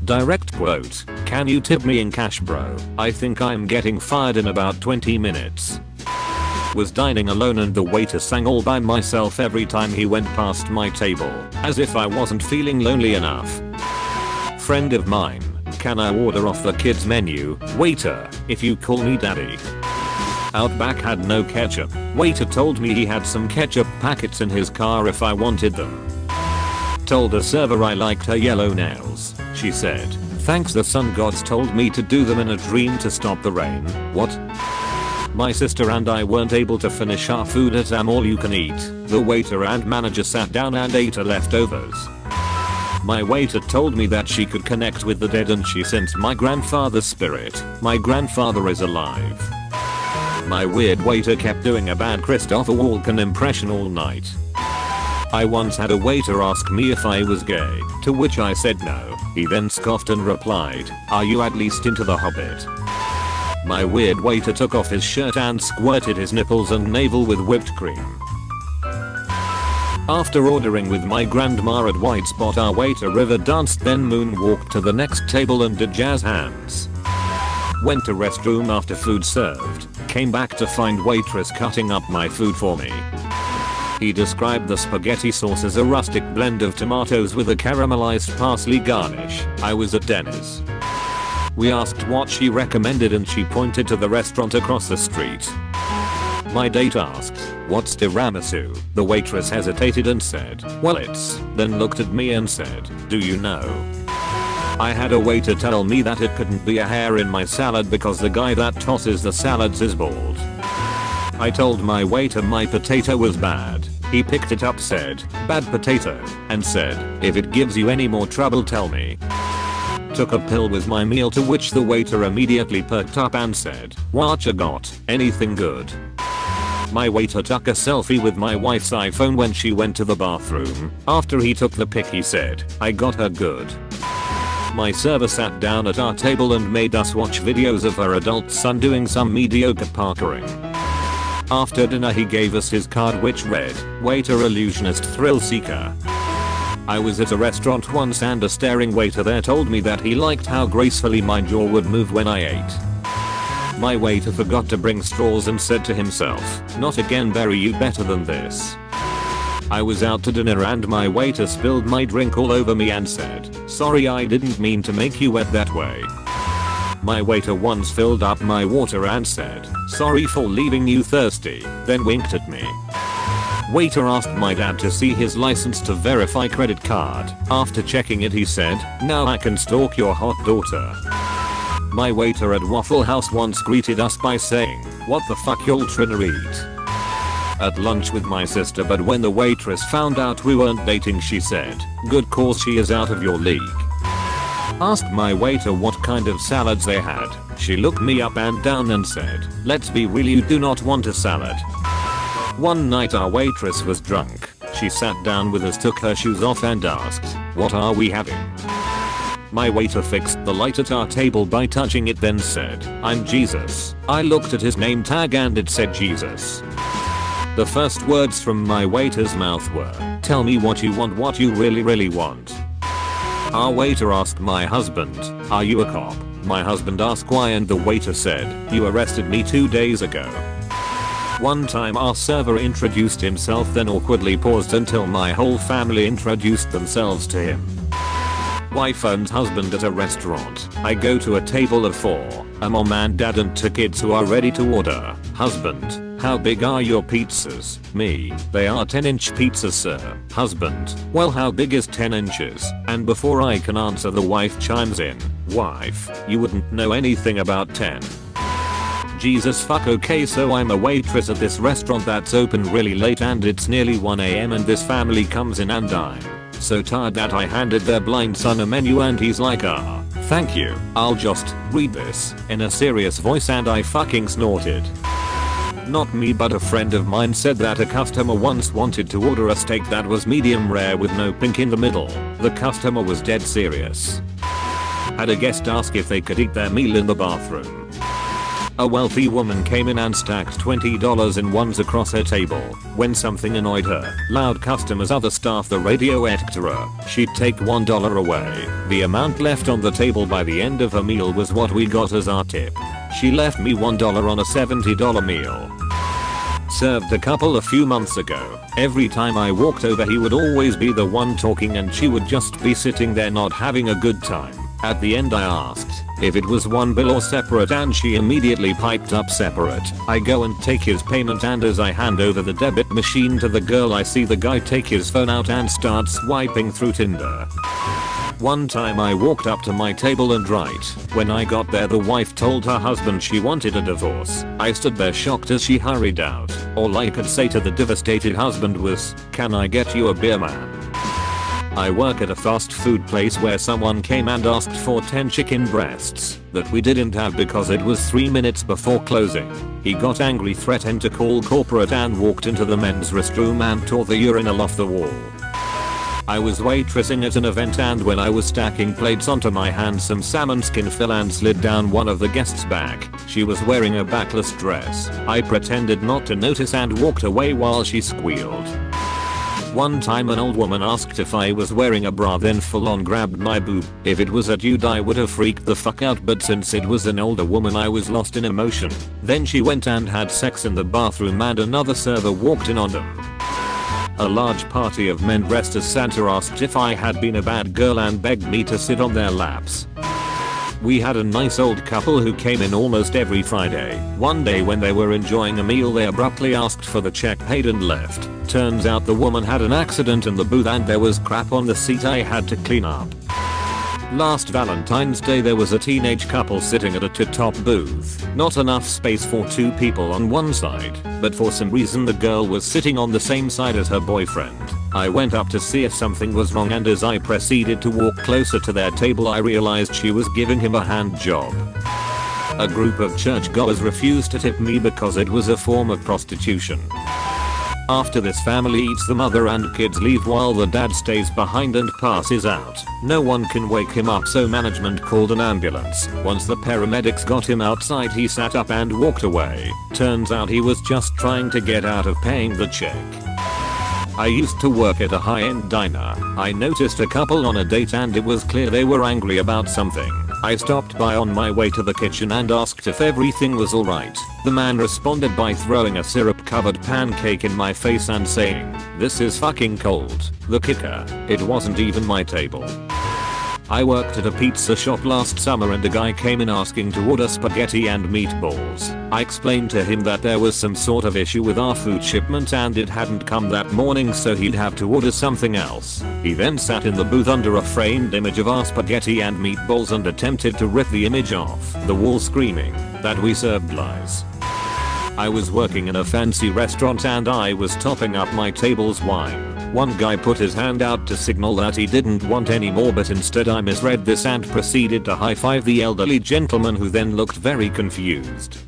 Direct quote, "Can you tip me in cash, bro? I think I'm getting fired in about 20 minutes." Was dining alone and the waiter sang all by myself every time he went past my table, as if I wasn't feeling lonely enough. Friend of mine, "Can I order off the kids menu? Waiter, if you call me daddy." Outback had no ketchup. Waiter told me he had some ketchup packets in his car if I wanted them. Told a server I liked her yellow nails. She said, "Thanks, the sun gods told me to do them in a dream to stop the rain." What? My sister and I weren't able to finish our food at all you can eat. The waiter and manager sat down and ate our leftovers. My waiter told me that she could connect with the dead and she sensed my grandfather's spirit. My grandfather is alive. My weird waiter kept doing a bad Christopher Walken impression all night. I once had a waiter ask me if I was gay, to which I said no. He then scoffed and replied, "Are you at least into The Hobbit?" My weird waiter took off his shirt and squirted his nipples and navel with whipped cream. After ordering with my grandma at White Spot, our waiter river danced, then moonwalked to the next table and did jazz hands. Went to restroom after food served, came back to find waitress cutting up my food for me. He described the spaghetti sauce as a rustic blend of tomatoes with a caramelized parsley garnish. I was at Denny's. We asked what she recommended and she pointed to the restaurant across the street. My date asked, "What's tiramisu?" The waitress hesitated and said, "Well, it's," then looked at me and said, "Do you know?" I had a waiter tell me that it couldn't be a hair in my salad because the guy that tosses the salads is bald. I told my waiter my potato was bad. He picked it up, said, "Bad potato," and said, "If it gives you any more trouble, tell me." Took a pill with my meal, to which the waiter immediately perked up and said, "What you got? Anything good?" My waiter took a selfie with my wife's iPhone when she went to the bathroom. After he took the pic, he said, "I got her good." My server sat down at our table and made us watch videos of her adult son doing some mediocre parkouring. After dinner he gave us his card, which read, "Waiter illusionist thrill seeker." I was at a restaurant once and a staring waiter there told me that he liked how gracefully my jaw would move when I ate. My waiter forgot to bring straws and said to himself, "Not again, Barry, you better than this." I was out to dinner and my waiter spilled my drink all over me and said, "Sorry, I didn't mean to make you wet that way." My waiter once filled up my water and said, "Sorry for leaving you thirsty," then winked at me. Waiter asked my dad to see his license to verify credit card. After checking it, he said, "Now I can stalk your hot daughter." My waiter at Waffle House once greeted us by saying, "What the fuck y'all tryna eat?" At lunch with my sister, but when the waitress found out we weren't dating, she said, "Good cause she is out of your league." Asked my waiter what kind of salads they had. She looked me up and down and said, "Let's be real, you do not want a salad." One night our waitress was drunk. She sat down with us, took her shoes off and asked, "What are we having?" My waiter fixed the light at our table by touching it, then said, "I'm Jesus." I looked at his name tag and it said Jesus. The first words from my waiter's mouth were, "Tell me what you want, what you really want." Our waiter asked my husband, "Are you a cop?" My husband asked why and the waiter said, "You arrested me 2 days ago." One time our server introduced himself, then awkwardly paused until my whole family introduced themselves to him. Wife and husband at a restaurant. I go to a table of 4, a mom and dad and 2 kids who are ready to order. Husband, "How big are your pizzas?" Me, "They are 10-inch pizzas, sir." Husband, "Well, how big is 10 inches? And before I can answer, the wife chimes in, "Wife, you wouldn't know anything about 10. Jesus fuck, okay, so I'm a waitress at this restaurant that's open really late and it's nearly 1 AM and this family comes in and I'm so tired that I handed their blind son a menu and he's like, "Thank you, I'll just read this," in a serious voice, and I fucking snorted. Not me, but a friend of mine said that a customer once wanted to order a steak that was medium rare with no pink in the middle. The customer was dead serious. Had a guest ask if they could eat their meal in the bathroom. A wealthy woman came in and stacked $20 in ones across her table. When something annoyed her, loud customers, other staff, the radio etcetera, she'd take $1 away. The amount left on the table by the end of her meal was what we got as our tip. She left me $1 on a $70 meal. Served a couple a few months ago. Every time I walked over he would always be the one talking and she would just be sitting there not having a good time. At the end I asked if it was one bill or separate and she immediately piped up separate. I go and take his payment and as I hand over the debit machine to the girl I see the guy take his phone out and start swiping through Tinder. One time I walked up to my table and right when I got there the wife told her husband she wanted a divorce. I stood there shocked as she hurried out. All I could say to the devastated husband was, "Can I get you a beer, man?" I work at a fast food place where someone came and asked for 10 chicken breasts that we didn't have because it was 3 minutes before closing. He got angry, threatened to call corporate and walked into the men's restroom and tore the urinal off the wall. I was waitressing at an event and when I was stacking plates onto my hand some salmon skin fell and slid down one of the guests' back. She was wearing a backless dress. I pretended not to notice and walked away while she squealed. One time an old woman asked if I was wearing a bra then full on grabbed my boob. If it was a dude I would have freaked the fuck out but since it was an older woman I was lost in emotion. Then she went and had sex in the bathroom and another server walked in on them. A large party of men dressed as Santa asked if I had been a bad girl and begged me to sit on their laps. We had a nice old couple who came in almost every Friday. One day when they were enjoying a meal they abruptly asked for the check, paid and left. Turns out the woman had an accident in the booth and there was crap on the seat I had to clean up. Last Valentine's Day there was a teenage couple sitting at a top booth. Not enough space for 2 people on one side, but for some reason the girl was sitting on the same side as her boyfriend. I went up to see if something was wrong and as I proceeded to walk closer to their table I realized she was giving him a hand job. A group of churchgoers refused to tip me because it was a form of prostitution. After this family eats, the mother and kids leave while the dad stays behind and passes out. No one can wake him up so management called an ambulance. Once the paramedics got him outside he sat up and walked away. Turns out he was just trying to get out of paying the check. I used to work at a high-end diner. I noticed a couple on a date and it was clear they were angry about something. I stopped by on my way to the kitchen and asked if everything was alright. The man responded by throwing a syrup-covered pancake in my face and saying, "This is fucking cold." The kicker, it wasn't even my table. I worked at a pizza shop last summer and a guy came in asking to order spaghetti and meatballs. I explained to him that there was some sort of issue with our food shipment and it hadn't come that morning so he'd have to order something else. He then sat in the booth under a framed image of our spaghetti and meatballs and attempted to rip the image off the wall screaming that we served lies. I was working in a fancy restaurant and I was topping up my table's wine. One guy put his hand out to signal that he didn't want any more but instead I misread this and proceeded to high-five the elderly gentleman who then looked very confused.